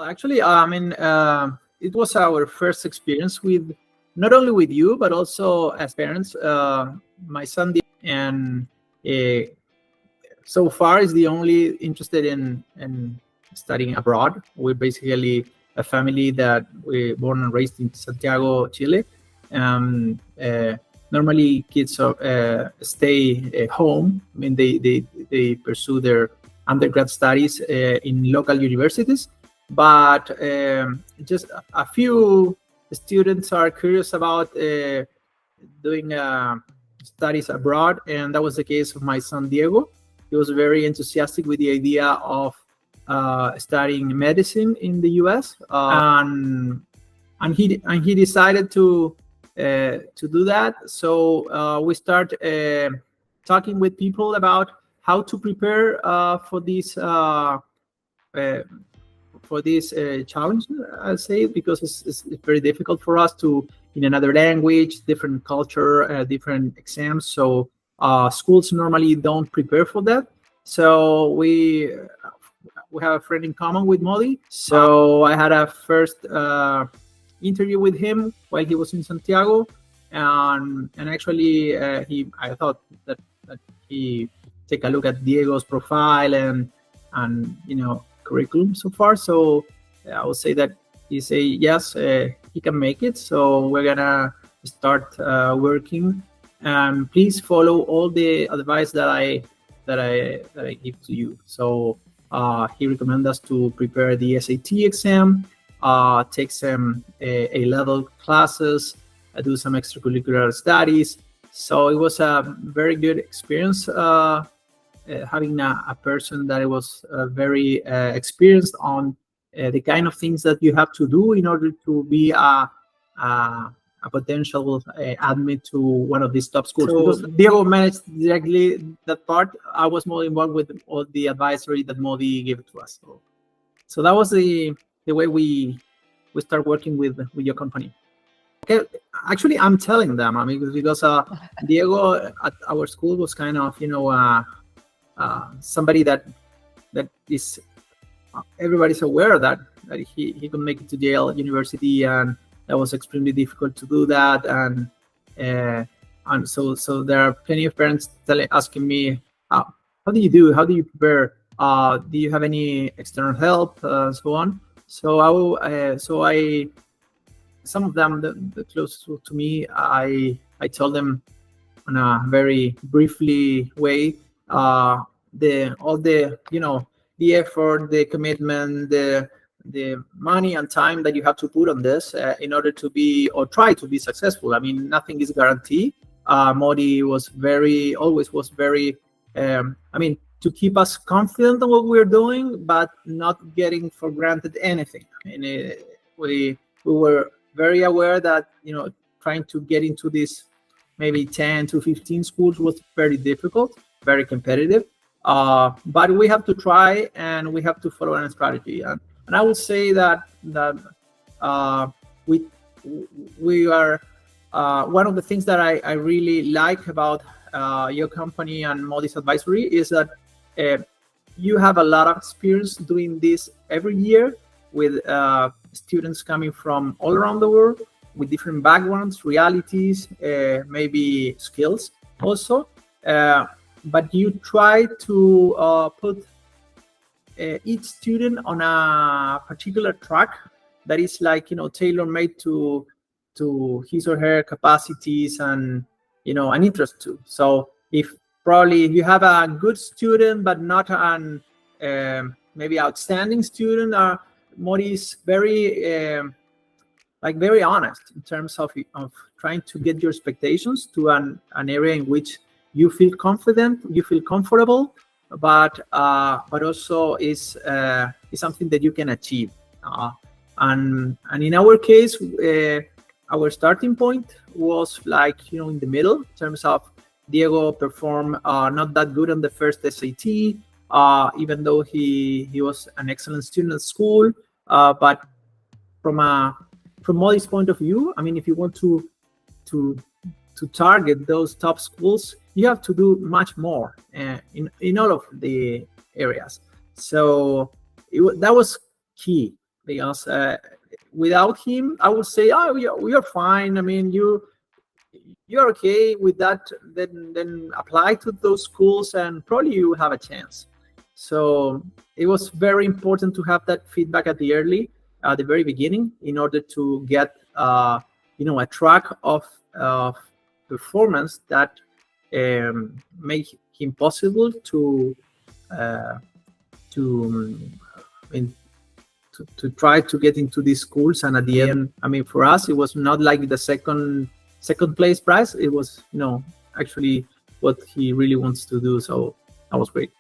Actually, it was our first experience with not only with you but also as parents. My son and uh, so far is the only interested in studying abroad. We're basically a family that we born and raised in Santiago, Chile. Um, uh, Normally, kids stay at home. I mean, they pursue their undergrad studies in local universities, but just a few students are curious about doing studies abroad, and that was the case of my son Diego. He was very enthusiastic with the idea of studying medicine in the U.S. And he decided to do that. So we start talking with people about how to prepare for this challenge, I say, because it's very difficult for us to in another language, different culture, different exams. So schools normally don't prepare for that. So we have a friend in common with Modi. So I had a first interview with him while he was in Santiago, and actually I thought that he take a look at Diego's profile and curriculum so far. So I would say that he say yes, he can make it. So we're gonna start working. And please follow all the advice that I give to you. So he recommends us to prepare the SAT exam, take some A-level classes, do some extracurricular studies. So it was a very good experience having a person that was very experienced on the kind of things that you have to do in order to be a potential admit to one of these top schools. So, because Diego managed directly that part, I was more involved with all the advisory that Modi gave to us. So that was the way we start working with your company. Okay, actually, I'm telling them. I mean, because Diego at our school was kind of somebody that is everybody's aware that he could make it to Yale University, and that was extremely difficult to do that. And so there are plenty of parents asking me, how do you do? How do you prepare? Do you have any external help? So on. So I some of them, the closest to me, I told them in a very briefly way all the the effort, the commitment, the money and time that you have to put on this in order to be or try to be successful. I mean, nothing is guaranteed. Modi always was very to keep us confident on what we're doing, but not getting for granted anything. I mean, we were very aware that trying to get into this maybe 10 to 15 schools was very difficult, very competitive. But we have to try, and we have to follow a strategy. And I would say that we are one of the things that I really like about your company and Modi's advisory is that you have a lot of experience doing this every year with students coming from all around the world with different backgrounds, realities, maybe skills also. But you try to put each student on a particular track that is tailor-made to his or her capacities and an interest too. So if you have a good student but not an maybe outstanding student, Modi is very very honest in terms of trying to get your expectations to an area in which you feel confident, you feel comfortable, but also is something that you can achieve. And in our case, our starting point was in the middle in terms of Diego performed not that good on the first SAT, even though he was an excellent student at school. But from Modi's point of view, I mean, if you want to target those top schools, you have to do much more in all of the areas. So that was key because without him, I would say, oh, we are fine. I mean, you're okay with that. Then apply to those schools, and probably you have a chance. So it was very important to have that feedback at the very beginning, in order to get a track of performance that make him possible to to I mean, to try to get into these schools. And at the end, I mean, for us, it was not like the second place prize. It was actually what he really wants to do. So that was great.